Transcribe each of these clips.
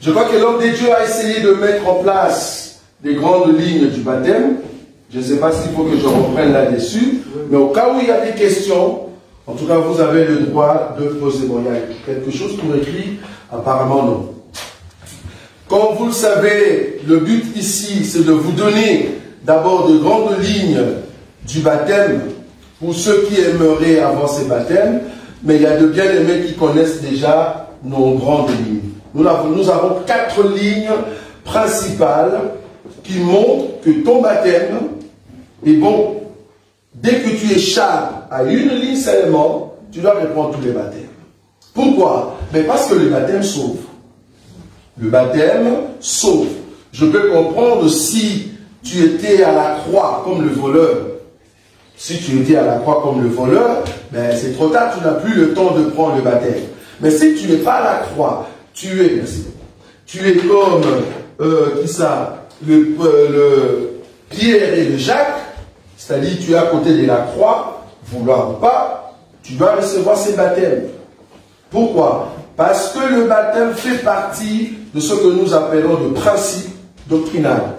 Je crois que l'homme de Dieu a essayé de mettre en place les grandes lignes du baptême. Je ne sais pas s'il faut que je reprenne là-dessus, mais au cas où il y a des questions, en tout cas, vous avez le droit de poser. Bon, il y a quelque chose pour écrire, apparemment non. Comme vous le savez, le but ici, c'est de vous donner d'abord de grandes lignes du baptême pour ceux qui aimeraient avoir ces baptêmes, mais il y a de bien-aimés qui connaissent déjà nos grandes lignes. Nous avons 4 lignes principales qui montrent que ton baptême est bon. Dès que tu échappes à une ligne seulement, tu dois reprendre tous les baptêmes. Pourquoi? Mais parce que le baptême sauve. Le baptême sauve. Je peux comprendre si tu étais à la croix comme le voleur. Si tu étais à la croix comme le voleur, ben c'est trop tard, tu n'as plus le temps de prendre le baptême. Mais si tu n'es pas à la croix, tu es comme qui ça, le Pierre et le Jacques, c'est-à-dire tu es à côté de la croix, vouloir ou pas, tu dois recevoir ces baptêmes. Pourquoi? Parce que le baptême fait partie de ce que nous appelons le principe doctrinal.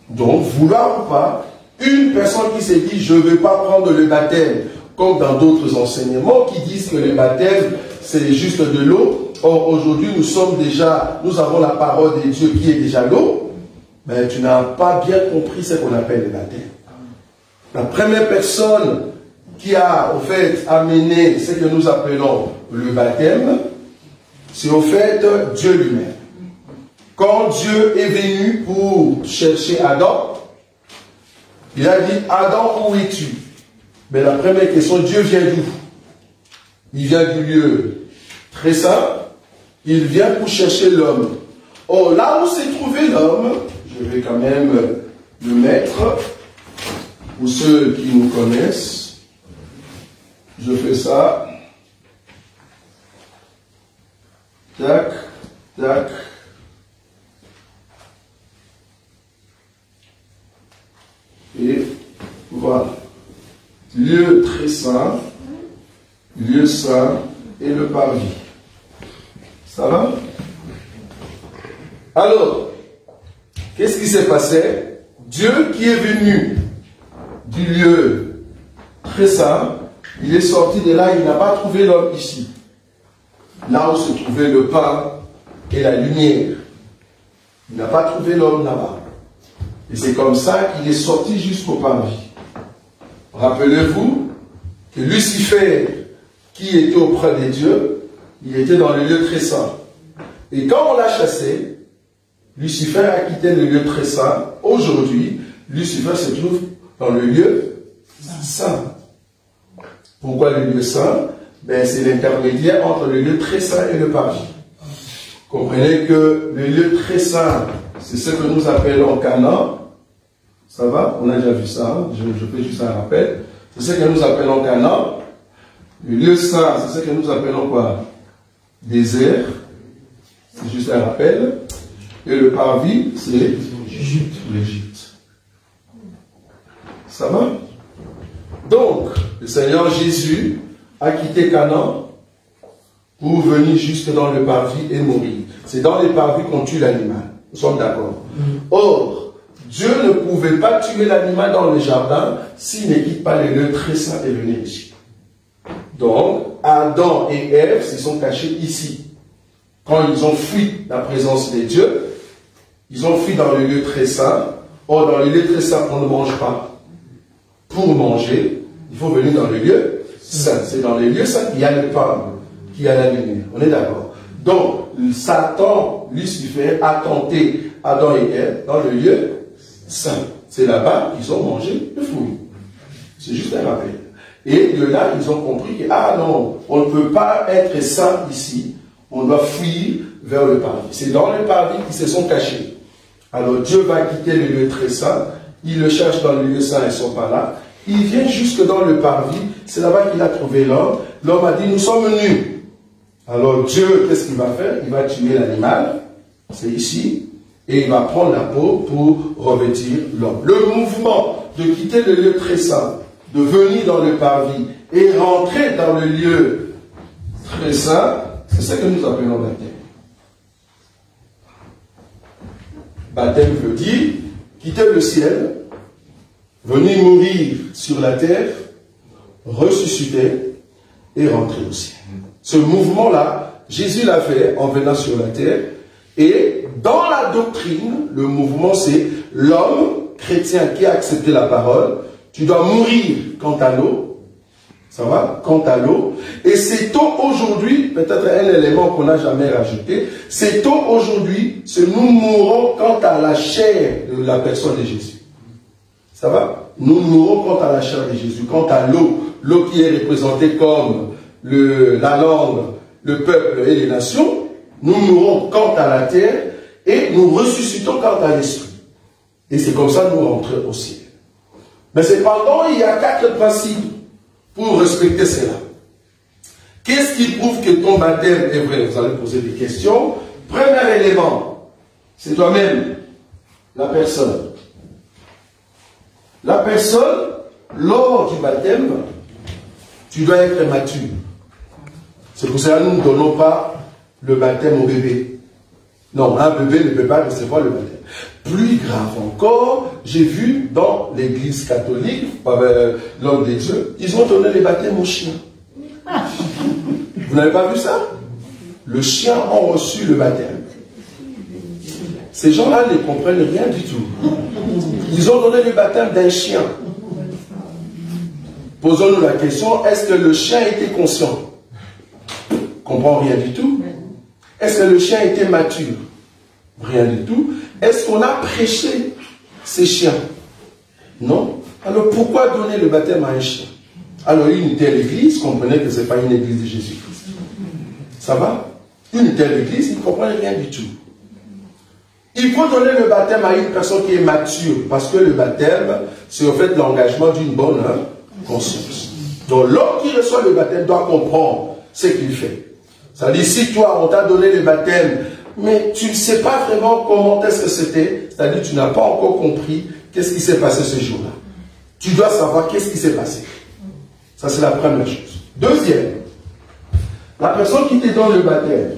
Donc, vouloir ou pas, une personne qui s'est dit, je ne veux pas prendre le baptême, comme dans d'autres enseignements qui disent que le baptême, c'est juste de l'eau. Or, aujourd'hui, nous avons la parole de Dieu qui est déjà l'eau, mais tu n'as pas bien compris ce qu'on appelle le baptême. La première personne qui a, au fait, amené ce que nous appelons le baptême, c'est au fait Dieu lui-même. Quand Dieu est venu pour chercher Adam, il a dit, Adam, où es-tu? Mais la première question, Dieu vient d'où? Il vient du lieu très saint, il vient pour chercher l'homme. Or, là où s'est trouvé l'homme, je vais quand même le mettre, pour ceux qui nous connaissent, je fais ça. Tac, tac. Et voilà. Lieu très saint, lieu saint et le parvis. Ça va? Alors, qu'est-ce qui s'est passé? Dieu qui est venu du lieu très saint, il est sorti de là, il n'a pas trouvé l'homme ici. Là où se trouvait le pain et la lumière. Il n'a pas trouvé l'homme là-bas. Et c'est comme ça qu'il est sorti jusqu'au parvis. Rappelez-vous que Lucifer, qui était auprès de Dieu, il était dans le lieu très saint. Et quand on l'a chassé, Lucifer a quitté le lieu très saint. Aujourd'hui, Lucifer se trouve dans le lieu saint. Pourquoi le lieu saint? Ben, c'est l'intermédiaire entre le lieu très saint et le parvis. Comprenez que le lieu très saint, c'est ce que nous appelons Canaan. Ça va? On a déjà vu ça. Hein? Je fais juste un rappel. C'est ce que nous appelons Canaan. Le lieu saint, c'est ce que nous appelons quoi? Désert. C'est juste un rappel. Et le parvis, c'est l'Égypte. Ça va? Donc, le Seigneur Jésus a quitté Canaan pour venir jusque dans le parvis et mourir. C'est dans les parvis qu'on tue l'animal. Nous sommes d'accord. Or, Dieu ne pouvait pas tuer l'animal dans le jardin s'il ne quitte pas les lieux très saints et venir ici. Donc, Adam et Ève se sont cachés ici. Quand ils ont fui la présence de Dieu, ils ont fui dans le lieu très saint. Or, dans le lieu très saint, on ne mange pas. Pour manger, il faut venir dans le lieu saint. C'est dans le lieu saint qu'il y a le pain, qu'il y a la lumière. On est d'accord. Donc, Satan, Lucifer, a tenté Adam et Ève dans le lieu saint. C'est là-bas qu'ils ont mangé le fruit. C'est juste un rappel. Et de là, ils ont compris que, ah non, on ne peut pas être saint ici. On doit fuir vers le parvis. C'est dans le parvis qu'ils se sont cachés. Alors Dieu va quitter le lieu très saint. Il le cherche dans le lieu saint, ils ne sont pas là. Il vient jusque dans le parvis. C'est là-bas qu'il a trouvé l'homme. L'homme a dit, nous sommes nus. Alors Dieu, qu'est-ce qu'il va faire? Il va tuer l'animal. C'est ici. Et il va prendre la peau pour revêtir l'homme. Le mouvement de quitter le lieu très saint, de venir dans le parvis et rentrer dans le lieu très saint, c'est ce que nous appelons baptême. Baptême veut dire quitter le ciel, venir mourir sur la terre, ressusciter et rentrer au ciel. Ce mouvement-là, Jésus l'a fait en venant sur la terre. Et dans la doctrine, le mouvement, c'est l'homme chrétien qui a accepté la parole. Tu dois mourir quant à l'eau. Ça va? Quant à l'eau. Et c'est tôt aujourd'hui, peut-être un élément qu'on n'a jamais rajouté, c'est tôt aujourd'hui, c'est nous mourons quant à la chair de la personne de Jésus. Ça va? Nous mourons quant à la chair de Jésus, quant à l'eau. L'eau qui est représentée comme la langue, le peuple et les nations. Nous mourons quant à la terre et nous ressuscitons quant à l'esprit. Et c'est comme ça que nous rentrons au ciel. Mais cependant, il y a 4 principes pour respecter cela. Qu'est-ce qui prouve que ton baptême est vrai? Vous allez poser des questions. Premier élément, c'est toi-même, la personne. La personne, lors du baptême, tu dois être mature. C'est pour ça que nous ne donnons pas le baptême au bébé. Non, un bébé ne peut pas recevoir le baptême. Plus grave encore, j'ai vu dans l'église catholique, l'homme des dieux, ils ont donné les baptêmes aux chiens. Vous n'avez pas vu ça? Les chiens ont reçu le baptême. Ces gens-là ne comprennent rien du tout. Ils ont donné le baptême d'un chien. Posons-nous la question, est-ce que le chien était conscient? Comprend rien du tout. Est-ce que le chien était mature? Rien du tout. Est-ce qu'on a prêché ces chiens? Non. Alors pourquoi donner le baptême à un chien? Alors une telle église, comprenez que ce n'est pas une église de Jésus-Christ. Ça va? Une telle église, ils ne comprennent rien du tout. Il faut donner le baptême à une personne qui est mature, parce que le baptême, c'est au fait l'engagement d'une bonne conscience. Donc l'homme qui reçoit le baptême doit comprendre ce qu'il fait. C'est-à-dire, si toi, on t'a donné le baptême, mais tu ne sais pas vraiment comment est-ce que c'était, c'est-à-dire, tu n'as pas encore compris qu'est-ce qui s'est passé ce jour-là. Tu dois savoir qu'est-ce qui s'est passé. Ça, c'est la première chose. Deuxième, la personne qui te donne le baptême.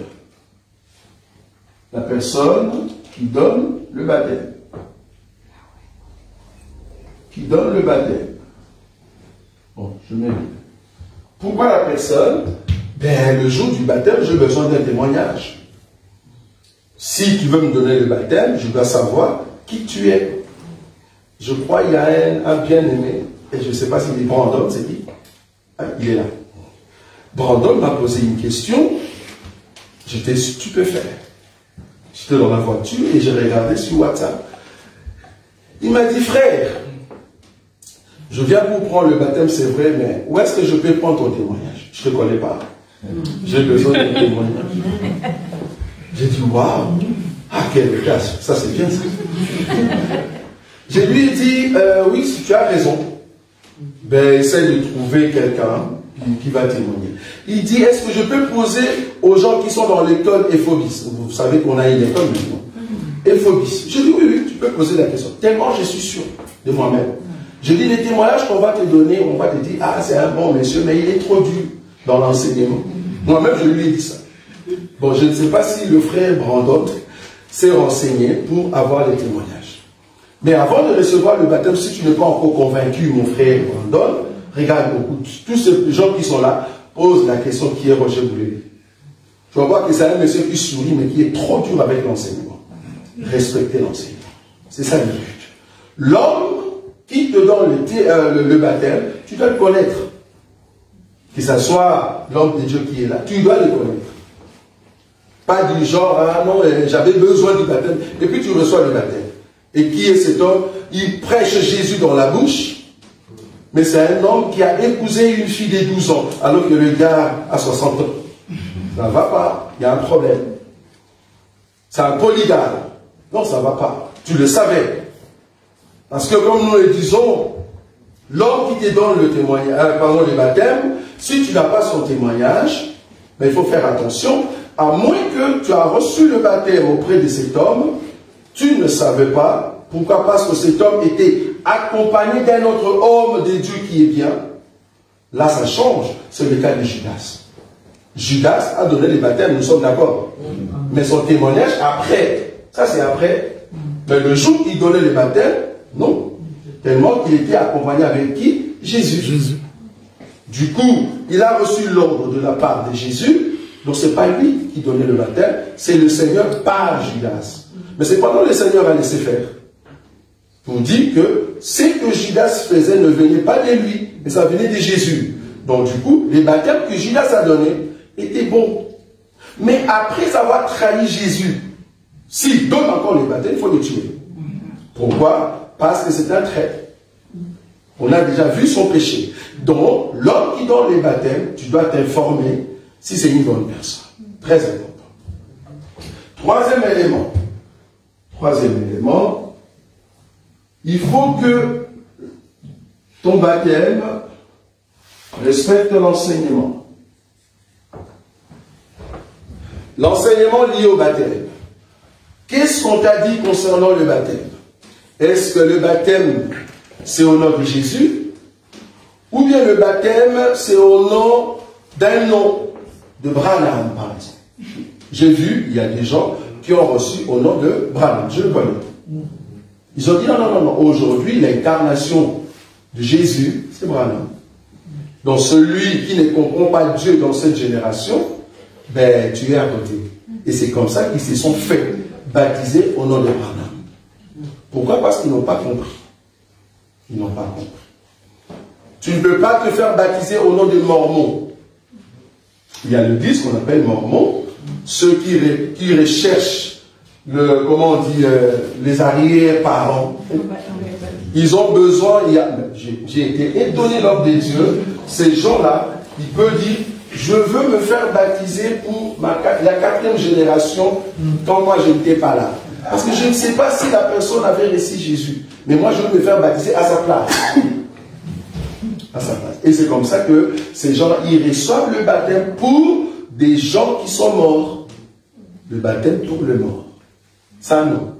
La personne qui donne le baptême. Qui donne le baptême. Bon, je mets. Pourquoi la personne? Ben, le jour du baptême, j'ai besoin d'un témoignage. Si tu veux me donner le baptême, je dois savoir qui tu es. Je crois qu'il y a un bien-aimé, et je ne sais pas s'il est Brandon, c'est qui? Ah, il est là. Brandon m'a posé une question, j'étais stupéfait. J'étais dans la voiture et j'ai regardé sur WhatsApp. Il m'a dit, frère, je viens pour prendre le baptême, c'est vrai, mais où est-ce que je peux prendre ton témoignage? Je ne te connais pas. J'ai besoin d'un témoignage. J'ai dit, waouh, ah, quelle classe, ça c'est bien ça. Je lui ai dit, oui, si tu as raison, ben, essaye de trouver quelqu'un qui va témoigner. Il dit, est-ce que je peux poser aux gens qui sont dans l'école Ephobis? Vous savez qu'on a une école maintenant. Ephobis. Je dis, oui, tu peux poser la question. Tellement je suis sûr de moi-même. Je dis, les témoignages qu'on va te donner, on va te dire, ah, c'est un bon monsieur, mais il est trop dur dans l'enseignement. Moi-même, je lui ai dit ça. Bon, je ne sais pas si le frère Brandon s'est renseigné pour avoir les témoignages. Mais avant de recevoir le baptême, si tu n'es pas encore convaincu, mon frère Brandon, regarde beaucoup. Tous ces gens qui sont là posent la question qui est Roger Boulet. Tu vas voir que c'est un monsieur qui sourit, mais qui est trop dur avec l'enseignement. Respecter l'enseignement. C'est ça le but. L'homme qui te donne le baptême, tu dois le connaître. Que ce soit l'homme de Dieu qui est là, tu dois le connaître. Pas du genre, ah non, j'avais besoin du baptême, et puis tu reçois le baptême. Et qui est cet homme? Il prêche Jésus dans la bouche, mais c'est un homme qui a épousé une fille de 12 ans, alors que le gars a 60 ans. Ça ne va pas, il y a un problème. C'est un polygame. Non, ça ne va pas. Tu le savais. Parce que comme nous le disons, l'homme qui te donne le témoignage, le baptême, si tu n'as pas son témoignage, mais il faut faire attention, à moins que tu as reçu le baptême auprès de cet homme, tu ne savais pas. Pourquoi? Parce que cet homme était accompagné d'un autre homme de Dieu qui est bien. Là, ça change. C'est le cas de Judas. Judas a donné le baptême, nous sommes d'accord. Mais son témoignage, après, ça c'est après, Mais le jour qu'il donnait le baptême, non. Tellement qu'il était accompagné avec qui? Jésus. Du coup, il a reçu l'ordre de la part de Jésus. Donc ce n'est pas lui qui donnait le baptême, c'est le Seigneur par Judas. Mais c'est pendant le Seigneur a laissé faire. Pour dire que ce que Judas faisait ne venait pas de lui, mais ça venait de Jésus. Donc du coup, les baptêmes que Judas a donnés étaient bons. Mais après avoir trahi Jésus, s'il donne encore le baptême, il faut le tuer. Pourquoi? Parce que c'est un traître. On a déjà vu son péché. Donc, l'homme qui donne les baptêmes, tu dois t'informer si c'est une bonne personne. Très important. Troisième élément, il faut que ton baptême respecte l'enseignement. L'enseignement lié au baptême. Qu'est-ce qu'on t'a dit concernant le baptême? Est-ce que le baptême, c'est au nom de Jésus? Ou bien le baptême, c'est au nom d'un nom de Branham, par exemple? J'ai vu, il y a des gens qui ont reçu au nom de Branham. Je le connais. Ils ont dit non. Aujourd'hui, l'incarnation de Jésus, c'est Branham. Donc celui qui ne comprend pas Dieu dans cette génération, ben tu es à côté. Et c'est comme ça qu'ils se sont fait baptiser au nom de Branham. Pourquoi? Parce qu'ils n'ont pas compris. Ils n'ont pas compris. Tu ne peux pas te faire baptiser au nom de Mormons. Il y a le disque qu'on appelle Mormons, ceux qui recherchent les arrière-parents. Ils ont besoin, j'ai été étonné l'homme de Dieu, ces gens-là, ils peuvent dire, je veux me faire baptiser pour la 4e génération, quand moi je n'étais pas là. Parce que je ne sais pas si la personne avait reçu Jésus, mais moi je veux me faire baptiser à sa place. À sa place. Et c'est comme ça que ces gens-là, ils reçoivent le baptême pour des gens qui sont morts. Le baptême pour le mort. Ça non.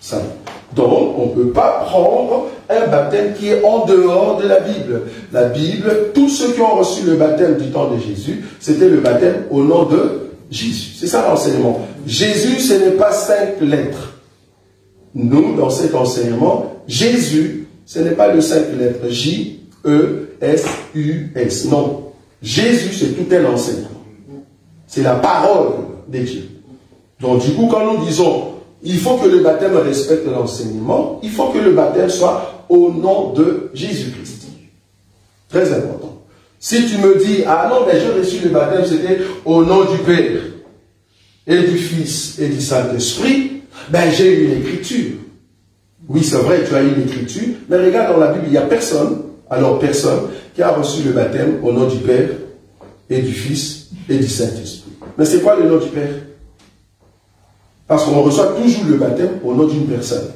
Ça non. Donc, on ne peut pas prendre un baptême qui est en dehors de la Bible. La Bible, tous ceux qui ont reçu le baptême du temps de Jésus, c'était le baptême au nom de Jésus. C'est ça l'enseignement. Jésus, ce n'est pas 5 lettres. Nous, dans cet enseignement, Jésus, ce n'est pas le 5 lettres. J-E-S-U-S. Non. Jésus, c'est tout un enseignement. C'est la parole de Dieu. Donc, du coup, quand nous disons il faut que le baptême respecte l'enseignement, il faut que le baptême soit au nom de Jésus-Christ. Très important. Si tu me dis, ah non, mais j'ai reçu le baptême, c'était au nom du Père, et du Fils, et du Saint-Esprit, ben j'ai eu une écriture. Oui, c'est vrai, tu as eu une écriture, mais regarde dans la Bible, il n'y a personne, qui a reçu le baptême au nom du Père, et du Fils, et du Saint-Esprit. Mais c'est quoi le nom du Père? Parce qu'on reçoit toujours le baptême au nom d'une personne.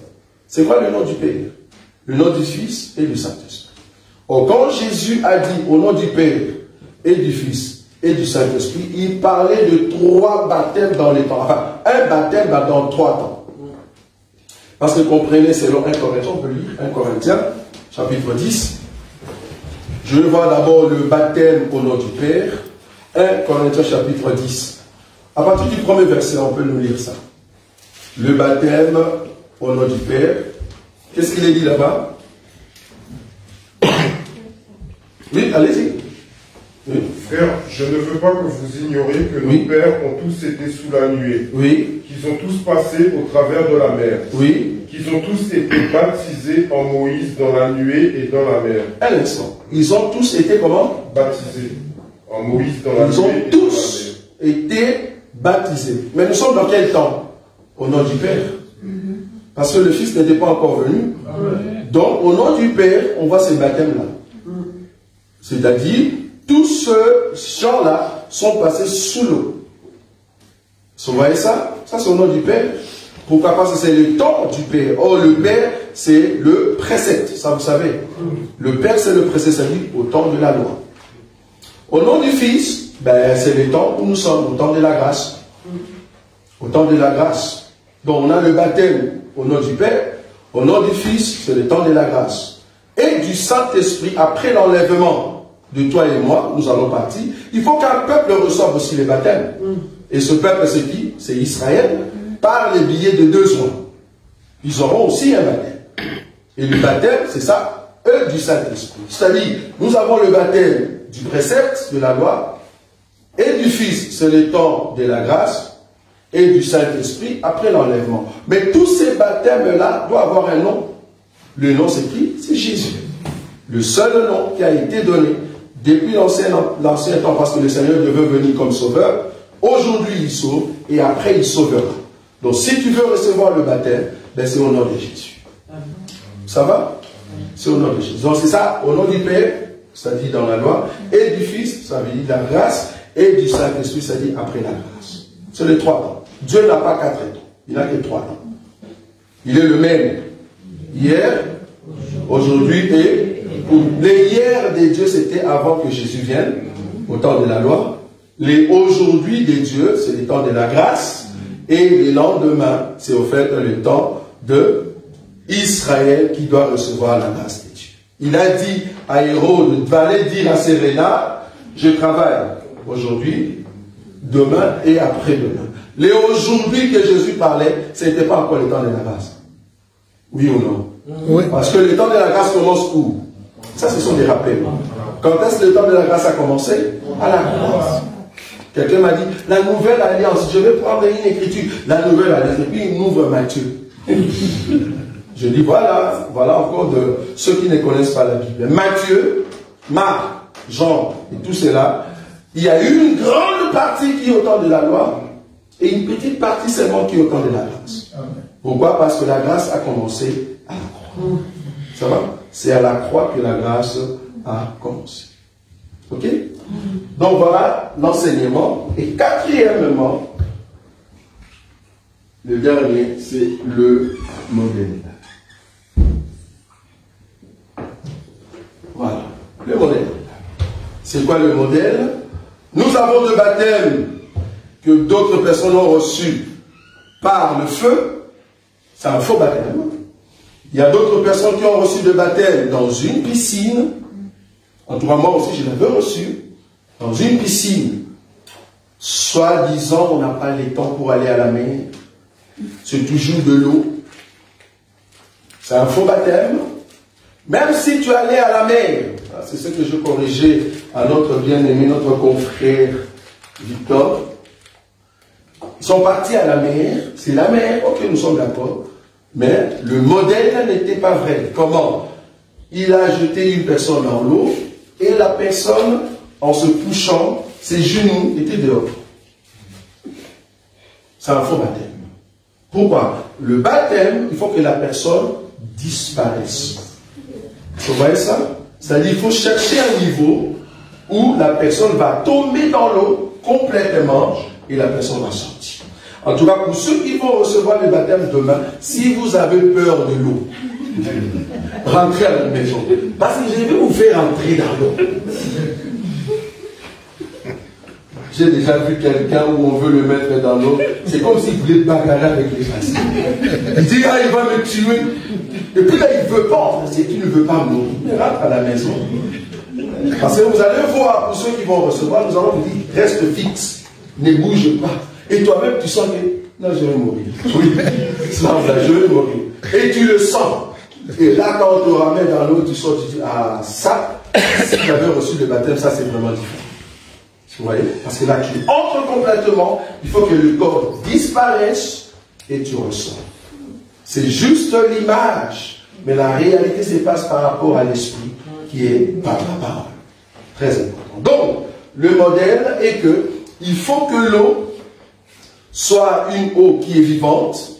C'est quoi le nom du Père? Le nom du Fils et du Saint-Esprit. Or, quand Jésus a dit au nom du Père et du Fils et du Saint-Esprit, il parlait de 3 baptêmes dans les temps. Enfin, un baptême dans 3 temps. Parce que comprenez, selon 1 Corinthiens, on peut lire 1 Corinthiens, chapitre 10. Je vais voir d'abord le baptême au nom du Père. 1 Corinthiens, chapitre 10. À partir du premier verset, on peut nous lire ça. Le baptême au nom du Père. Qu'est-ce qu'il est dit là-bas? Oui, allez-y. Oui. Frère, je ne veux pas que vous ignoriez que nos pères ont tous été sous la nuée. Oui. Qu'ils ont tous passé au travers de la mer. Oui. Qu'ils ont tous été baptisés en Moïse dans la nuée et dans la mer. Un instant. Ils ont tous été comment? Baptisés en Moïse dans la nuée. Ils ont et dans tous été baptisés. Mais nous sommes dans quel temps? Au nom du Père. Parce que le Fils n'était pas encore venu. Donc, au nom du Père, on voit ces baptêmes-là. C'est-à-dire, tous ceux gens-là sont passés sous l'eau. Vous voyez ça? Ça, c'est au nom du Père. Pourquoi? Parce que c'est le temps du Père. Or, le Père, c'est le précepte. Ça, vous savez. Le Père, c'est le précepte, c'est-à-dire au temps de la loi. Au nom du Fils, ben, c'est le temps où nous sommes, au temps de la grâce. Au temps de la grâce. Donc on a le baptême au nom du Père, au nom du Fils, c'est le temps de la grâce. Et du Saint-Esprit, après l'enlèvement de toi et moi, nous allons partir, il faut qu'un peuple reçoive aussi les baptêmes. Et ce peuple, c'est qui? C'est Israël, par les billets de 2 juin. ils auront aussi un baptême. Et le baptême, c'est ça, eux du Saint-Esprit. C'est-à-dire, nous avons le baptême du précepte, de la loi, et du Fils, c'est le temps de la grâce, et du Saint-Esprit après l'enlèvement. Mais tous ces baptêmes-là doivent avoir un nom. Le nom, c'est qui? C'est Jésus. Le seul nom qui a été donné depuis l'ancien temps, parce que le Seigneur devait venir comme sauveur. Aujourd'hui, il sauve, et après, il sauvera. Donc, si tu veux recevoir le baptême, ben, c'est au nom de Jésus. Ça va? C'est au nom de Jésus. Donc, c'est ça, au nom du Père, ça dit dans la loi, et du Fils, ça veut dire la grâce, et du Saint-Esprit, ça dit après la grâce. C'est les 3 temps. Dieu n'a pas 4 temps. Il n'a que 3 temps. Il est le même. Hier, aujourd'hui et les hier de Dieu, c'était avant que Jésus vienne, au temps de la loi. Les aujourd'hui de Dieu, c'est le temps de la grâce. Et les lendemains, c'est au fait le temps de Israël qui doit recevoir la grâce de Dieu. Il a dit à Hérode, va aller dire à Séréna, je travaille aujourd'hui, demain et après-demain. Les aujourd'hui que Jésus parlait, ce n'était pas encore le temps de la grâce. Oui ou non? Oui. Parce que le temps de la grâce commence où? Ça, ce sont des rappels. Quand est-ce que le temps de la grâce a commencé? À la croix. Quelqu'un m'a dit, la nouvelle alliance, je vais prendre une écriture, la nouvelle alliance, et puis il m'ouvre Matthieu. Je dis, voilà encore de ceux qui ne connaissent pas la Bible. Matthieu, Marc, Jean et tout cela, il y a eu une grande partie qui est au temps de la loi, et une petite partie seulement qui est au temps de la grâce. Pourquoi? Parce que la grâce a commencé à la croix. Ça va? C'est à la croix que la grâce a commencé. Ok? Donc voilà l'enseignement. Et quatrièmement, le dernier, c'est le modèle. Voilà, le modèle. C'est quoi le modèle? Nous avons le baptême que d'autres personnes ont reçu par le feu. C'est un faux baptême. Il y a d'autres personnes qui ont reçu le baptême dans une piscine. En tout cas, moi aussi, je l'avais reçu dans une piscine. Soi-disant, on n'a pas le temps pour aller à la mer. C'est toujours de l'eau. C'est un faux baptême. Même si tu allais à la mer, c'est ce que je corrigeais à notre bien-aimé, notre confrère Victor. Ils sont partis à la mer, c'est la mer, ok, nous sommes d'accord. Mais le modèle n'était pas vrai. Comment? Il a jeté une personne dans l'eau et la personne, en se couchant, ses genoux étaient dehors. C'est un faux baptême. Pourquoi? Le baptême, il faut que la personne disparaisse. Vous voyez ça? C'est-à-dire qu'il faut chercher un niveau où la personne va tomber dans l'eau complètement et la personne va sortir. En tout cas, pour ceux qui vont recevoir le baptême demain, si vous avez peur de l'eau, rentrez à la maison. Parce que je vais vous faire entrer dans l'eau. J'ai déjà vu quelqu'un où on veut le mettre dans l'eau. C'est comme s'il voulait bagarrer avec les fascistes. Il dit, ah, il va me tuer. Et puis là, il ne veut pas. C'est qu'il ne veut pas mourir. Il rentre à la maison. Parce que vous allez voir, pour ceux qui vont recevoir, nous allons vous dire, reste fixe. Ne bouge pas. Et toi-même, tu sens que, non, je vais mourir. Oui, je vais mourir. Et tu le sens. Et là, quand on te ramène dans l'eau, tu sors, tu dis, ah, ça, si tu avais reçu le baptême, ça, c'est vraiment différent. Vous voyez? Parce que là, tu entres complètement, il faut que le corps disparaisse et tu ressors. C'est juste l'image, mais la réalité se passe par rapport à l'esprit qui est par la parole. Très important. Donc, le modèle est que il faut que l'eau soit une eau qui est vivante.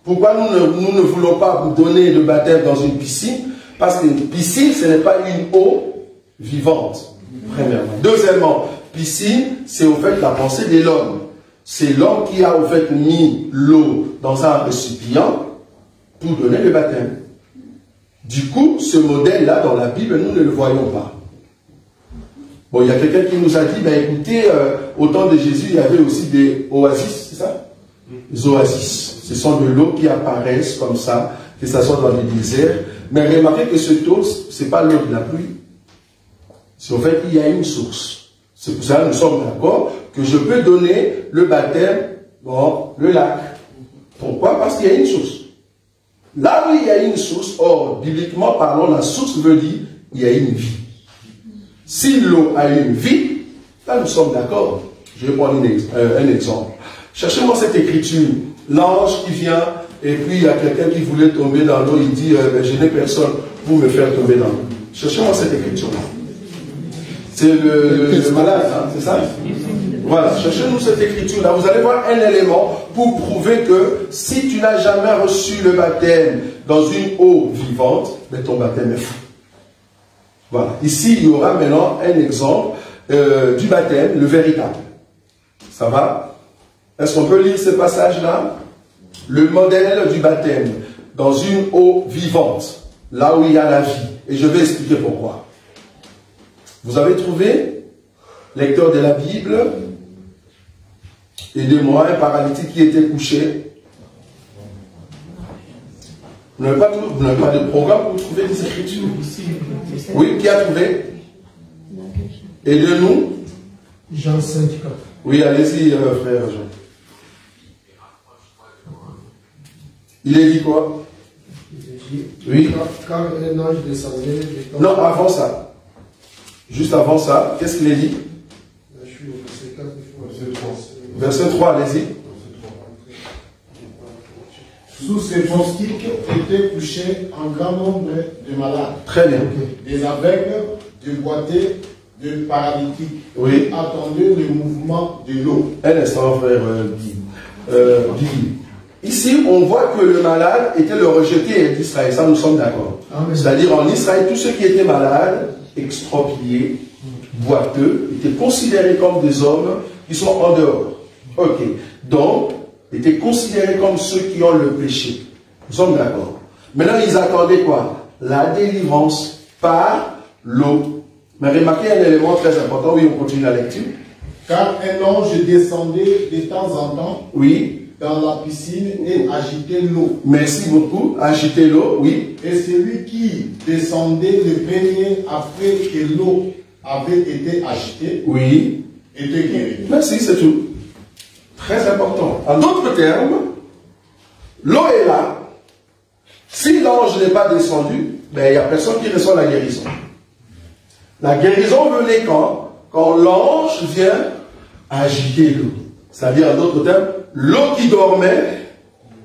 Pourquoi nous ne voulons pas vous donner le baptême dans une piscine? Parce qu'une piscine, ce n'est pas une eau vivante, premièrement. Deuxièmement, piscine, c'est au fait la pensée de l'homme. C'est l'homme qui a au fait mis l'eau dans un récipient pour donner le baptême. Du coup, ce modèle-là, dans la Bible, nous ne le voyons pas. Bon, il y a quelqu'un qui nous a dit, ben écoutez, au temps de Jésus, il y avait aussi des oasis, c'est ça? Les oasis. Ce sont de l'eau qui apparaissent comme ça, que ce soit dans les déserts. Mais remarquez que cette eau, ce n'est pas l'eau de la pluie. C'est en fait, il y a une source. C'est pour ça que nous sommes d'accord que je peux donner le baptême dans le lac. Pourquoi? Parce qu'il y a une source. Là où il y a une source, or, bibliquement parlant, la source veut dire il y a une vie. Si l'eau a une vie, là nous sommes d'accord. Je vais prendre un exemple. Cherchez-moi cette écriture. L'ange qui vient, et puis il y a quelqu'un qui voulait tomber dans l'eau, il dit je n'ai personne pour me faire tomber dans l'eau. Cherchez-moi cette écriture-là. C'est le malade, hein, c'est ça? Voilà, cherchez-nous cette écriture-là. Vous allez voir un élément pour prouver que si tu n'as jamais reçu le baptême dans une eau vivante, mais ton baptême est fou. Voilà. Ici, il y aura maintenant un exemple du baptême, le véritable. Ça va? Est-ce qu'on peut lire ce passage-là? Le modèle du baptême dans une eau vivante, là où il y a la vie. Et je vais expliquer pourquoi. Vous avez trouvé, lecteur de la Bible, aidez-moi, un paralytique qui était couché. Vous n'avez pas de programme pour trouver des écritures? Oui, qui a trouvé? Aidez-nous. Jean 5, 4. Oui, allez-y, frère Jean. Il est dit quoi? Oui. Car un ange descendait. Non, avant ça. Juste avant ça, qu'est-ce qu'il est dit? Je suis au verset 4, Verset 3, allez-y. Sous ces moustiques étaient couchés un grand nombre de malades. Très bien. Des aveugles, des boiteux, des paralytiques. Oui. Qui attendaient le mouvement de l'eau. Un instant, frère Guy. Ici, on voit que le malade était le rejeté d'Israël. Ça, nous sommes d'accord. C'est-à-dire, en Israël, tous ceux qui étaient malades, expropriés, boiteux, étaient considérés comme des hommes qui sont en dehors. Ok. Donc, étaient considérés comme ceux qui ont le péché. Nous sommes d'accord. Maintenant, ils attendaient quoi? La délivrance par l'eau. Mais remarquez un élément très important. Oui, on continue la lecture. Car un ange descendait de temps en temps. Oui. Dans la piscine et agitait l'eau. Merci beaucoup. Agiter l'eau, oui. Et celui qui descendait le premier après que l'eau avait été agitée, oui, était guéri. Merci, c'est tout. Très important. En d'autres termes, l'eau est là. Si l'ange n'est pas descendu, ben, il n'y a personne qui reçoit la guérison. La guérison venait quand l'ange vient agiter l'eau. C'est-à-dire, en d'autres termes, l'eau qui dormait,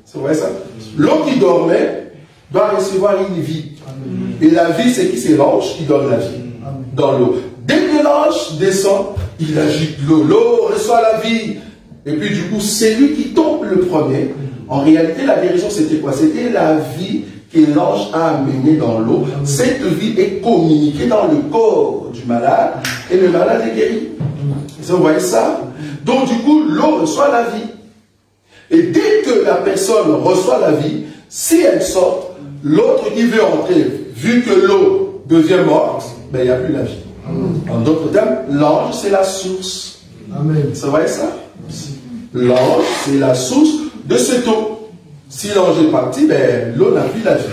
c'est vrai ça? L'eau qui dormait doit recevoir une vie. Amen. Et la vie, c'est qui? C'est l'ange qui donne la vie. Amen. Dans l'eau. Dès que l'ange descend, il agite l'eau. L'eau reçoit la vie. Et puis du coup, c'est lui qui tombe le premier. En réalité, la guérison, c'était quoi? C'était la vie que l'ange a amenée dans l'eau. Cette vie est communiquée dans le corps du malade. Et le malade est guéri. Vous voyez ça? Donc du coup, l'eau reçoit la vie. Et dès que la personne reçoit la vie, si elle sort, l'autre qui veut entrer, vu que l'eau devient morte, ben, il n'y a plus la vie. Amen. En d'autres termes, l'ange, c'est la source. Amen. C'est vrai ça? L'ange, c'est la source de cette eau. Si l'ange est parti, ben, l'eau n'a plus la vie.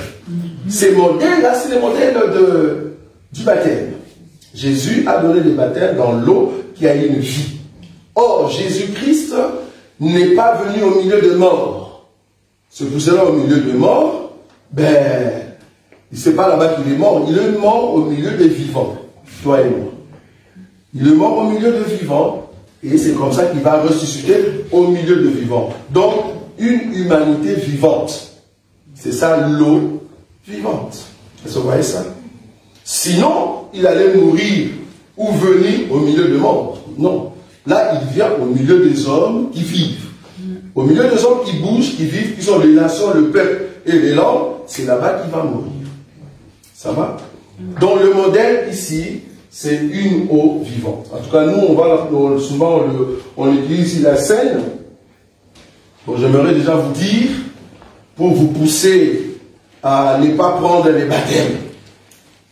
Ces modèles-là, c'est les modèles du baptême. Jésus a donné le baptême dans l'eau qui a une vie. Or, Jésus-Christ n'est pas venu au milieu de morts. Ce poussé-là au milieu de morts, ben, il ne sait pas là-bas qu'il est mort. Il est mort au milieu des vivants. Toi et moi. Il est mort au milieu des vivants. Et c'est comme ça qu'il va ressusciter au milieu des vivants. Donc, une humanité vivante. C'est ça l'eau vivante. Est-ce que vous voyez ça? Sinon, il allait mourir ou venir au milieu de morts. Non. Là, il vient au milieu des hommes qui vivent. Au milieu des hommes qui bougent, qui vivent, qui sont les nations, le peuple et les langues, c'est là-bas qu'il va mourir. Ça va? Donc le modèle ici, c'est une eau vivante. En tout cas, nous, souvent, on utilise ici la scène. Bon, j'aimerais déjà vous dire, pour vous pousser à ne pas prendre les baptêmes.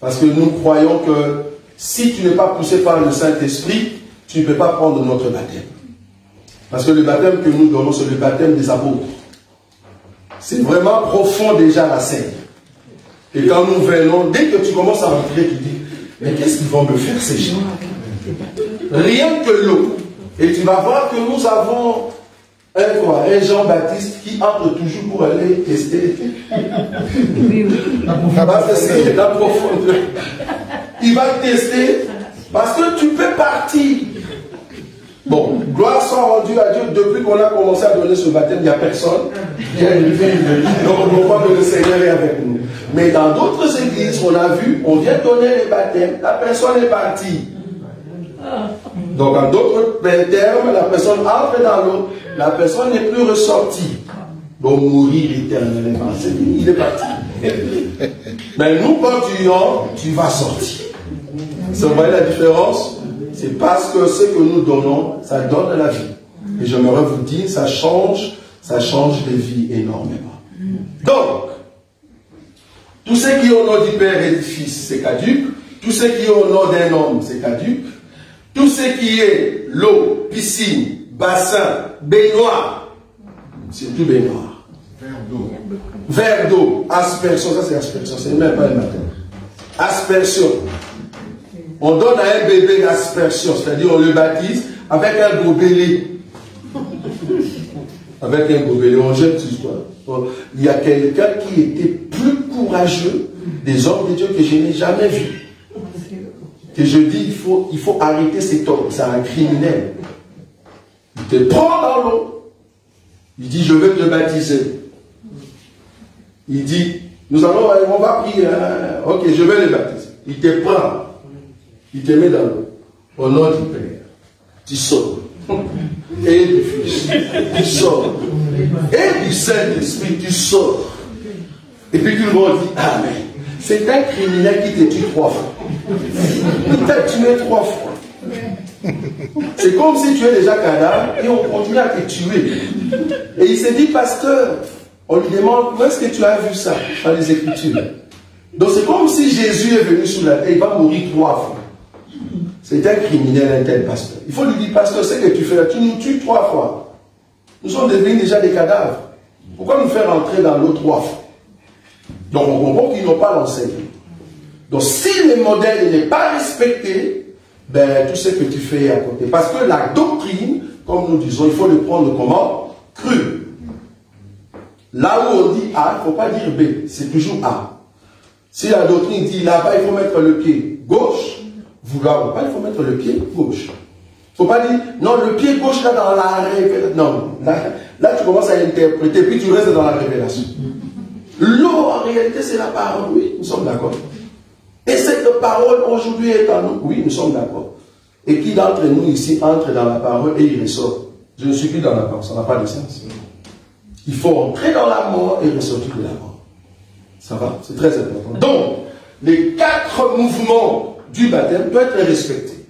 Parce que nous croyons que si tu n'es pas poussé par le Saint-Esprit, tu ne peux pas prendre notre baptême. Parce que le baptême que nous donnons, c'est le baptême des apôtres. C'est vraiment profond déjà la scène. Et quand nous venons, dès que tu commences à rentrer, tu dis, mais qu'est-ce qu'ils vont me faire ces gens? Rien que l'eau. Et tu vas voir que nous avons un Jean-Baptiste qui entre toujours pour aller tester. La profondeur. Il va tester parce que tu peux partir. Bon, gloire soit rendue à Dieu. Depuis qu'on a commencé à donner ce baptême, il n'y a personne qui a élevé une vie. Donc on ne voit pas que le Seigneur est avec nous. Mais dans d'autres églises, on a vu, on vient donner les baptêmes, la personne est partie. Donc en d'autres termes, la personne entre dans l'eau, la personne n'est plus ressortie. Donc mourir éternellement, c'est fini, il est parti. Mais nous, quand tu entres, tu vas sortir. Vous voyez la différence? C'est parce que ce que nous donnons, ça donne la vie. Et j'aimerais vous dire, ça change les vies énormément. Donc, tout ce qui est au nom du Père et du Fils, c'est caduc. Tout ce qui est au nom d'un homme, c'est caduc. Tout ce qui est l'eau, piscine, bassin, baignoire, c'est tout baignoire. Verre d'eau, aspersion, ça c'est aspersion, c'est même pas le matin. Aspersion. On donne à un bébé l'aspersion, c'est-à-dire on le baptise avec un gobelet. Avec un gobelet, on jette tout ça. Il y a quelqu'un qui était plus courageux des hommes de Dieu que je n'ai jamais vu. Et je dis, il faut arrêter cet homme, c'est un criminel. Il te prend dans l'eau. Il dit, je vais te baptiser. Il dit, on va prier, hein. Ok, je vais le baptiser. Il te prend. Il te met dans l'eau. Au nom du Père. Tu sors. Et du Fils. Tu sors. Et du Saint-Esprit, tu sors. Et puis tout le monde dit, Amen. C'est un criminel qui te tue 3 fois. Il t'a tué 3 fois. C'est comme si tu es déjà cadavre et on continue à te tuer. Et il s'est dit, pasteur, on lui demande, où est-ce que tu as vu ça dans les Écritures? Donc c'est comme si Jésus est venu sur la terre, il va mourir 3 fois. C'est un criminel, un tel pasteur. Il faut lui dire, pasteur, ce que tu fais là, tu nous tues 3 fois. Nous sommes devenus déjà des cadavres. Pourquoi nous faire entrer dans l'eau 3 fois? Donc on comprend qu'ils n'ont pas l'enseignement. Donc si le modèle n'est pas respecté, ben tout ce que tu fais est à côté. Parce que la doctrine, comme nous disons, il faut le prendre comment? Cru. Là où on dit A, il ne faut pas dire B, c'est toujours A. Si la doctrine dit là-bas, il faut mettre le pied gauche, vouloir ou pas, il faut mettre le pied gauche. Il ne faut pas dire, non, le pied gauche là dans la révélation. Non, là tu commences à interpréter, puis tu restes dans la révélation. L'eau, en réalité, c'est la parole, oui, nous sommes d'accord. Et cette parole aujourd'hui est en nous, oui, nous sommes d'accord. Et qui d'entre nous ici entre dans la parole et il ressort? Je ne suis plus dans la parole, ça n'a pas de sens. Il faut entrer dans la mort et ressortir de la mort. Ça va? C'est très important. Donc, les 4 mouvements du baptême doivent être respectés.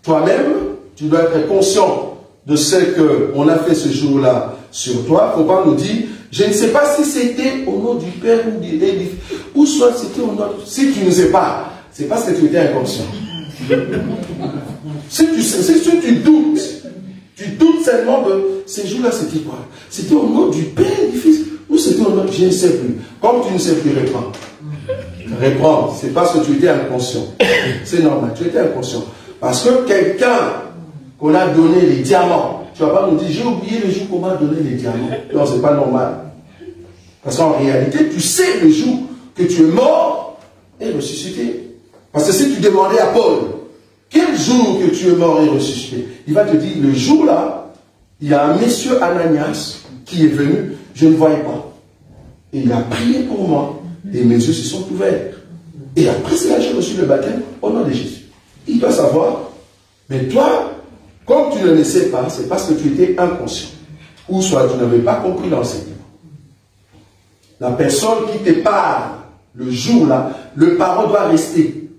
Toi-même, tu dois être conscient de ce qu'on a fait ce jour-là sur toi. Il ne faut pas nous dire, je ne sais pas si c'était au nom du Père ou du Fils, ou soit c'était au nom... Si tu ne sais pas, c'est parce que tu étais inconscient. Si tu doutes seulement de ce jour-là, c'était quoi? C'était au nom du Père et du Fils, ou c'était au nom... Je ne sais plus. Comme tu ne sais plus, réprends. Réprends, c'est parce que tu étais inconscient. C'est normal, tu étais inconscient. Parce que quelqu'un qu'on a donné les diamants, tu ne vas pas nous dire, j'ai oublié le jour qu'on m'a donné les diamants. Non, ce n'est pas normal. Parce qu'en réalité, tu sais le jour que tu es mort et ressuscité. Parce que si tu demandais à Paul, quel jour que tu es mort et ressuscité, il va te dire, le jour-là, il y a un monsieur Ananias qui est venu, je ne voyais pas. Et il a prié pour moi. Et mes yeux se sont ouverts. Et après cela, j'ai reçu le baptême au nom de Jésus. Il doit savoir, mais toi, comme tu ne le sais pas, c'est parce que tu étais inconscient. Ou soit tu n'avais pas compris l'enseignement. La personne qui te parle, le jour-là, le parole doit rester.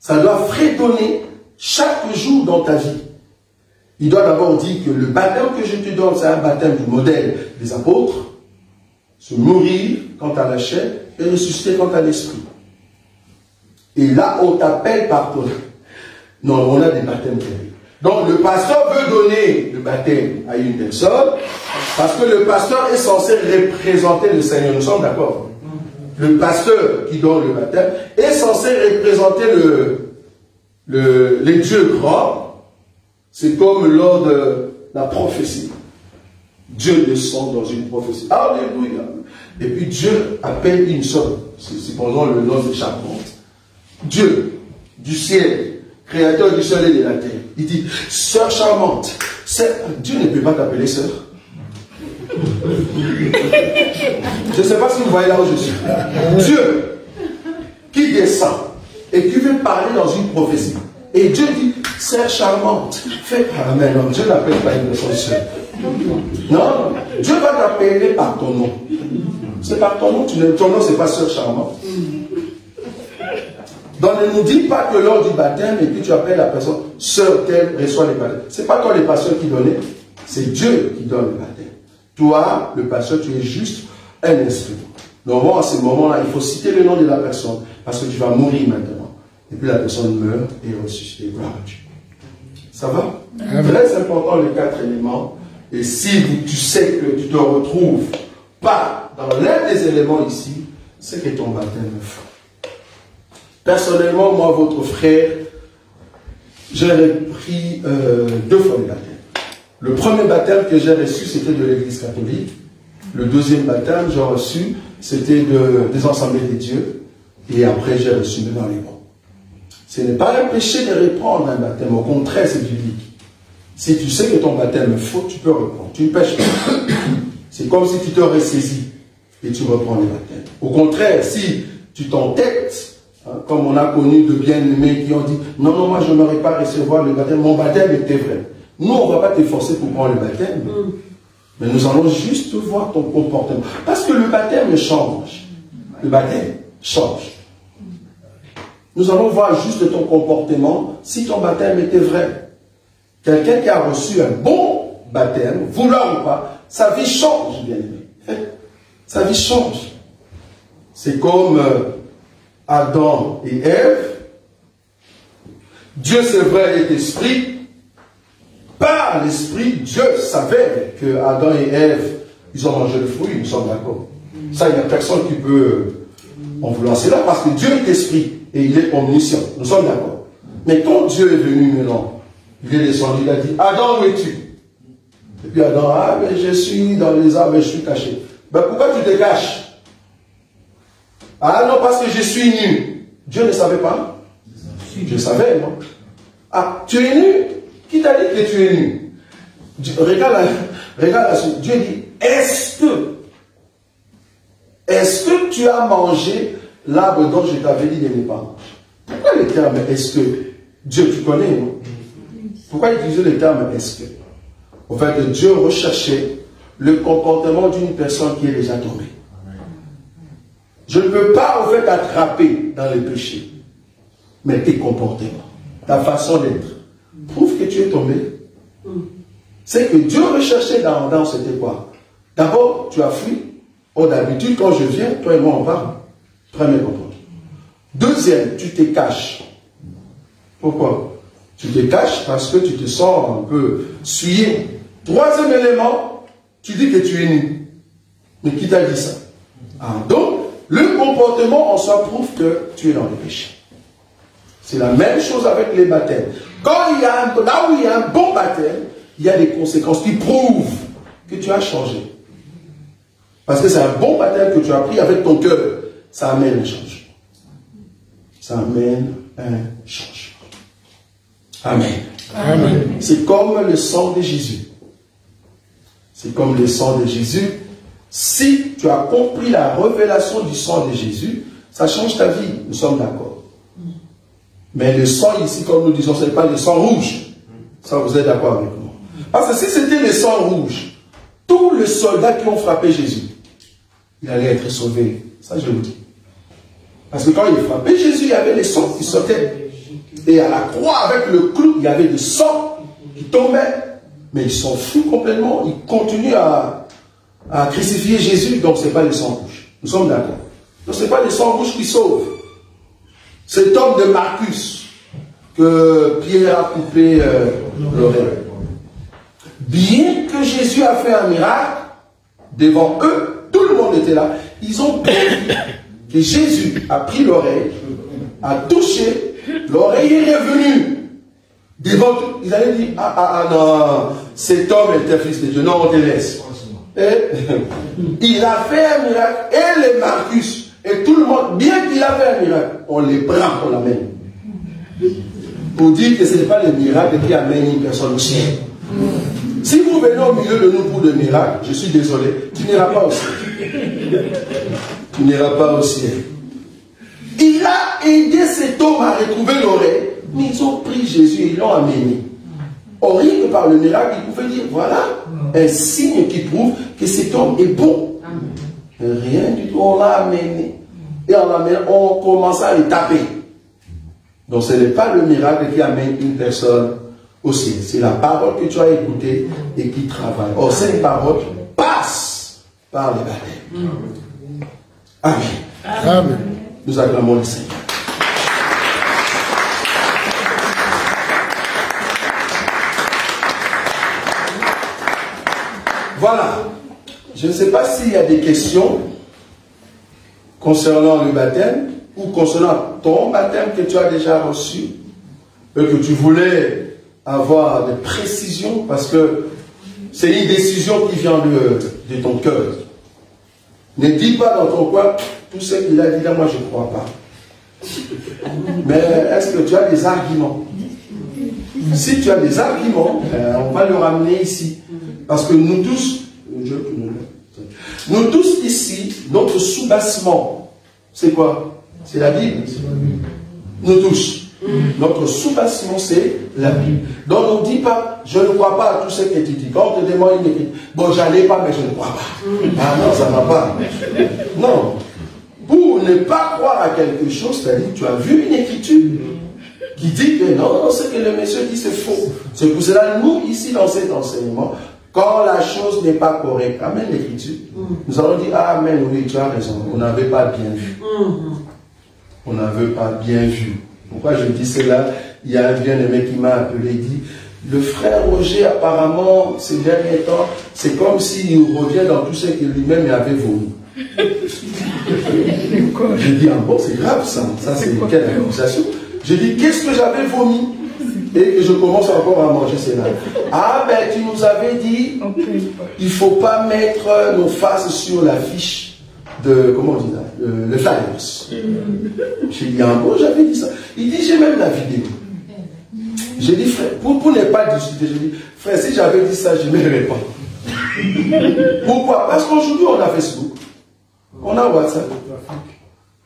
Ça doit fredonner chaque jour dans ta vie. Il doit d'abord dire que le baptême que je te donne, c'est un baptême du modèle des apôtres. Se mourir quant à la chair et ressusciter quant à l'esprit. Et là, on t'appelle par toi. Non, on a des baptêmes terribles. Donc, le pasteur veut donner le baptême à une personne parce que le pasteur est censé représenter le Seigneur. Nous sommes d'accord? Le pasteur qui donne le baptême est censé représenter les dieux grands. C'est comme lors de la prophétie. Dieu descend dans une prophétie. Alléluia. Et puis Dieu appelle une seule, c'est pendant le nom de Charmante. Dieu, du ciel, créateur du ciel et de la terre. Il dit, sœur charmante, Dieu ne peut pas t'appeler sœur. Je ne sais pas si vous voyez là où je suis. Dieu qui descend et qui veut parler dans une prophétie. Et Dieu dit, sœur charmante, fais. Ah mais non, Dieu n'appelle pas une personne sœur. Non, Dieu va t'appeler par ton nom. C'est par ton nom, ton nom c'est pas sœur charmante. Donc ne nous dis pas que lors du baptême, et puis tu appelles la personne sœur telle reçoit les baptêmes. Ce n'est pas toi le pasteur qui donnait, c'est Dieu qui donne le baptême. Toi, le pasteur, tu es juste un instrument. Donc à ce moment-là, il faut citer le nom de la personne, parce que tu vas mourir maintenant. Et puis la personne meurt et ressuscite. Gloire à Dieu. Ça va? Très important les 4 éléments. Et si tu sais que tu te retrouves pas dans l'un des éléments ici, c'est que ton baptême est faux. Personnellement, moi, votre frère, j'ai pris 2 fois le baptême. Le premier baptême que j'ai reçu, c'était de l'église catholique. Le deuxième baptême, j'ai reçu, c'était des assemblées de Dieu. Et après, j'ai reçu dans les bons. Ce n'est pas un péché de reprendre un baptême. Au contraire, c'est biblique. Si tu sais que ton baptême est faux, tu peux reprendre. Tu ne pêches pas. C'est comme si tu te ressaisis et tu reprends le baptême. Au contraire, si tu t'entêtes, comme on a connu de bien-aimés qui ont dit « Non, non, moi je n'aurais pas recevoir le baptême, mon baptême était vrai. » Nous, on ne va pas te forcer pour prendre le baptême. Mais nous allons juste voir ton comportement. Parce que le baptême change. Le baptême change. Nous allons voir juste ton comportement si ton baptême était vrai. Quelqu'un qui a reçu un bon baptême, vouloir ou pas, sa vie change, bien aimé. Sa vie change. C'est comme Adam et Ève. Dieu, c'est vrai, est esprit. Par l'esprit, Dieu savait que Adam et Ève, ils ont mangé le fruit, nous sommes d'accord. Ça, il n'y a personne qui peut en vouloir. C'est là parce que Dieu est esprit et il est omniscient. Nous sommes d'accord. Mais quand Dieu est venu maintenant, il est descendu, il a dit, Adam, où es-tu? Et puis Adam, ah, mais je suis dans les arbres, je suis caché. Ben pourquoi tu te caches? Ah non, parce que je suis nu. Dieu ne savait pas? Je savais, non? Ah, tu es nu? Qui t'a dit que tu es nu? Regarde la suite. Dieu dit, est-ce que tu as mangé l'arbre dont je t'avais dit de ne pas manger? Pourquoi le terme est-ce que? Dieu, tu connais, non? Pourquoi utiliser le terme est-ce que? En fait, Dieu recherchait le comportement d'une personne qui est déjà tombée. Je ne peux pas, en fait, attraper dans le péché. Mais tes comportements, ta façon d'être, prouve que tu es tombé. C'est que Dieu recherchait dans cette quoi? D'abord, tu as fui. Oh, d'habitude, quand je viens, toi et moi, on parle. Premier comportement. Deuxième, tu te caches. Pourquoi? Tu te caches parce que tu te sens un peu souillé. Troisième élément, tu dis que tu es nu. Mais qui t'a dit ça? Ah, donc, le comportement en soi prouve que tu es dans le péché. C'est la même chose avec les baptêmes. Quand il y a là où il y a un bon baptême, il y a des conséquences qui prouvent que tu as changé. Parce que c'est un bon baptême que tu as pris avec ton cœur. Ça amène un changement. Ça amène un changement. Amen. Amen. C'est comme le sang de Jésus. C'est comme le sang de Jésus. Si tu as compris la révélation du sang de Jésus, ça change ta vie. Nous sommes d'accord. Mais le sang ici, comme nous disons, ce n'est pas le sang rouge. Ça, vous êtes d'accord avec moi? Parce que si c'était le sang rouge, tous les soldats qui ont frappé Jésus, il allait être sauvé. Ça, je vous dis. Parce que quand il frappait Jésus, il y avait le sang qui sortait. Et à la croix, avec le clou, il y avait du sang qui tombait. Mais ils s'en foutent complètement. Ils continuent à crucifier Jésus. Donc, ce n'est pas le sang rouge. Nous sommes d'accord. Donc, ce n'est pas le sang rouge qui sauve. Cet homme de Marcus, que Pierre a coupé l'oreille. Bien que Jésus a fait un miracle, devant eux, tout le monde était là. Ils ont compris que Jésus a pris l'oreille, a touché, l'oreille est revenue. Devant tout, ils allaient dire, ah non, cet homme était fils de Dieu. Non, on te laisse. Et il a fait un miracle, et les Marcus, et tout le monde, bien qu'il a fait un miracle, on les prend, on l'amène. Pour dire que ce n'est pas le miracle qui amène une personne au ciel. Si vous venez au milieu de nous pour le miracle, je suis désolé, tu n'iras pas au ciel. Tu n'iras pas au ciel. Il a aidé cet homme à retrouver l'oreille, mais ils ont pris Jésus et ils l'ont amené. Rien que par le miracle, ils pouvaient dire, voilà, un signe qui prouve que cet homme est bon. Rien du tout, on l'a amené. Et on commence à le taper. Donc ce n'est pas le miracle qui amène une personne au ciel. C'est la parole que tu as écoutée et qui travaille. Or, cette parole passe par le baptême. Amen. Amen. Nous acclamons le Seigneur. Voilà. Je ne sais pas s'il y a des questions concernant le baptême ou concernant ton baptême que tu as déjà reçu et que tu voulais avoir des précisions parce que c'est une décision qui vient de ton cœur. Ne dis pas dans ton coin tout ce qu'il a dit là, moi je ne crois pas. Mais est-ce que tu as des arguments? Si tu as des arguments, on va le ramener ici. Parce que nous tous ici, notre soubassement, c'est quoi? C'est la Bible. Nous tous. Notre soubassement, c'est la Bible. Donc on ne dit pas, je ne crois pas à tout ce que tu dis. Quand on te demande une écriture, bon, j'allais pas, mais je ne crois pas. Ah non, ça ne va pas. Non. Pour ne pas croire à quelque chose, c'est-à-dire tu as vu une écriture qui dit que non, ce que le monsieur dit, c'est faux. C'est pour cela, nous, ici, dans cet enseignement, quand la chose n'est pas correcte, amène l'écriture. Nous allons dire, ah, amen, oui, tu as raison, on n'avait pas bien vu. On n'avait pas bien vu. Pourquoi je dis cela? Il y a un bien-aimé qui m'a appelé et dit, le frère Roger, apparemment, ces derniers temps, c'est comme s'il revient dans tout ce que lui-même avait voulu. Je dis, ah bon, c'est grave ça. Ça, c'est quelle accusation? Je dis, qu'est-ce que j'avais vomi? Et que je commence encore à manger cela. Ah ben, tu nous avais dit, il ne faut pas mettre nos faces sur la fiche de, comment on dit là, le flyers. J'ai dit, ah bon, j'avais dit ça. Il dit, j'ai même la vidéo. J'ai dit, frère, pour ne pas discuter, j'ai dit, frère, si j'avais dit ça, je ne me réponds. Pourquoi? Parce qu'aujourd'hui, on a Facebook. On a WhatsApp.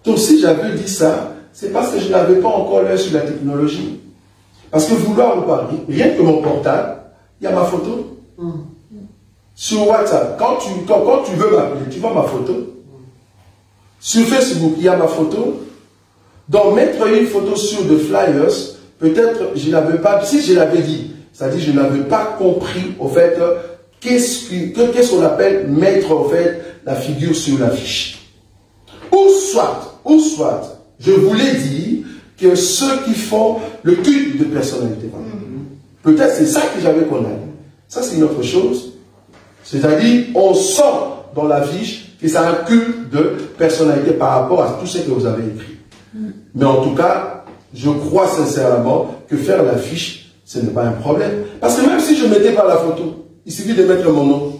Donc si j'avais dit ça, c'est parce que je n'avais pas encore l'œil sur la technologie. Parce que vouloir vous parler, rien que mon portable, il y a ma photo. Sur WhatsApp, quand tu veux m'appeler, tu vois ma photo. Sur Facebook, il y a ma photo. Donc mettre une photo sur de flyers, peut-être je n'avais pas, si je l'avais dit, c'est-à-dire je n'avais pas compris au fait qu'est-ce qu'on appelle mettre au fait la figure sur l'affiche. Ou soit, je voulais dire que ceux qui font le culte de personnalité. Peut-être c'est ça que j'avais condamné. Ça c'est une autre chose. C'est-à-dire, on sent dans l'affiche que c'est un culte de personnalité par rapport à tout ce que vous avez écrit. Mais en tout cas, je crois sincèrement que faire l'affiche, ce n'est pas un problème. Parce que même si je ne mettais pas la photo, il suffit de mettre mon nom.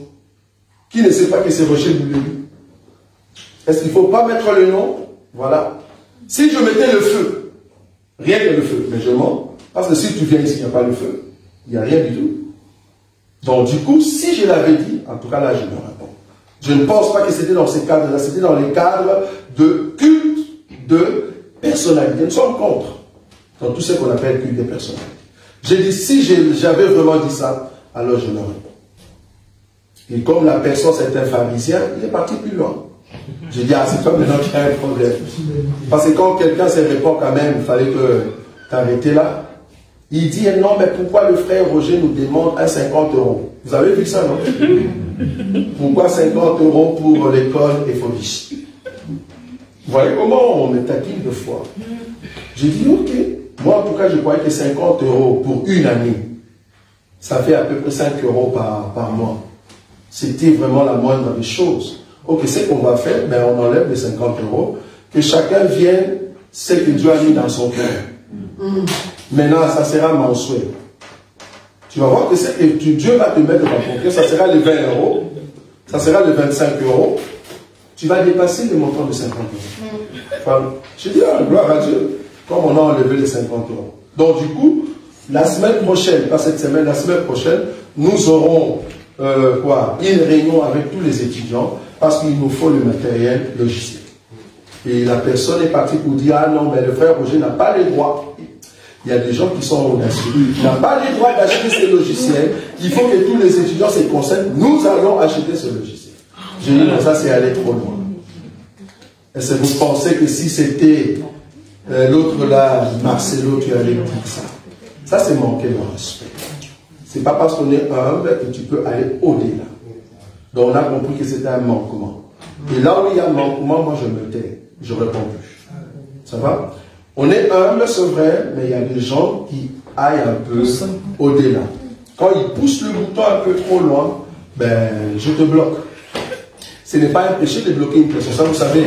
Qui ne sait pas que c'est Roger Boulevy? Est-ce qu'il ne faut pas mettre le nom? Voilà. Si je mettais le feu, rien que le feu, mais je mens. Parce que si tu viens ici, il n'y a pas le feu. Il n'y a rien du tout. Donc du coup, si je l'avais dit, en tout cas là, je me réponds. Je ne pense pas que c'était dans ces cadres-là, c'était dans les cadres de culte de personnalité. Nous sommes contre dans tout ce qu'on appelle culte de personnalité. J'ai dit, si j'avais vraiment dit ça, alors je me réponds. Et comme la personne c'est un pharisien, il est parti plus loin. J'ai dit, ah, c'est toi maintenant qui a un problème. Parce que quand quelqu'un se répond quand même, il fallait que t'arrêtes là. Il dit, non, mais pourquoi le frère Roger nous demande un 50 €? Vous avez vu ça, non? Pourquoi 50 € pour l'école Ephodius? Vous voyez comment on me taquine de foi. J'ai dit, ok. Moi, en tout cas, je croyais que 50 € pour une année, ça fait à peu près 5 € par mois. C'était vraiment la moindre des choses. Ok, ce qu'on va faire, ben on enlève les 50 €, que chacun vienne ce que Dieu a mis dans son cœur. Maintenant, ça sera mensuel. Tu vas voir que ce que Dieu va te mettre dans ton cœur, ça sera les 20 €. ça sera de 25 €, tu vas dépasser le montant de 50 €. Enfin, je dis, ah, gloire à Dieu, comme on a enlevé les 50 €. Donc du coup, la semaine prochaine, pas cette semaine, la semaine prochaine, nous aurons une réunion avec tous les étudiants parce qu'il nous faut le matériel logiciel. Et la personne est partie pour dire, ah non, mais le frère Roger n'a pas les droits. Il y a des gens qui sont audacieux. Il n'a pas les droits d'acheter ce logiciel. Il faut que tous les étudiants se concentrent. Nous allons acheter ce logiciel. J'ai dit, non, ça c'est aller trop loin. Est-ce que vous pensez que si c'était l'autre là, Marcelo, tu allais dire ça? Ça c'est manquer de respect. C'est pas parce qu'on est humble que tu peux aller au-delà. Donc on a compris que c'était un manquement. Et là où il y a un manquement, moi je me tais. Je ne réponds plus. Ça va? On est humble, c'est vrai, mais il y a des gens qui aillent un peu au-delà. Quand ils poussent le bouton un peu trop loin, ben, je te bloque. Ce n'est pas un péché de bloquer une personne, ça vous savez.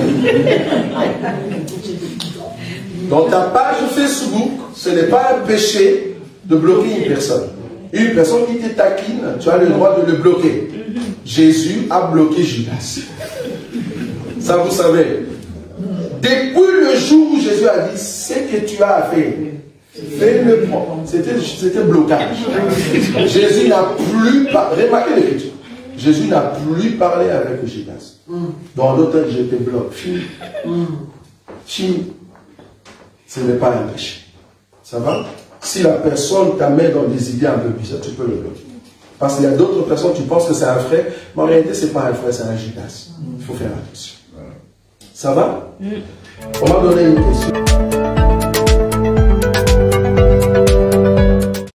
Dans ta page Facebook, ce n'est pas un péché de bloquer une personne. Une personne qui te taquine, tu as le droit de le bloquer. Jésus a bloqué Judas. Ça vous savez. Depuis le jour où Jésus a dit, ce que tu as fait, fais-le propre. C'était blocage. Jésus n'a plus parlé, remarquez l'écriture. Jésus n'a plus parlé avec Judas. Dans l'autre, je te bloque. Ce n'est pas un péché. Ça va? Si la personne t'amène dans des idées un peu bizarres, tu peux le bloquer. Parce qu'il y a d'autres personnes, tu penses que c'est un frère, mais en réalité, ce n'est pas un frère, c'est un Judas. Il faut faire attention. Ça va? On va donner une question.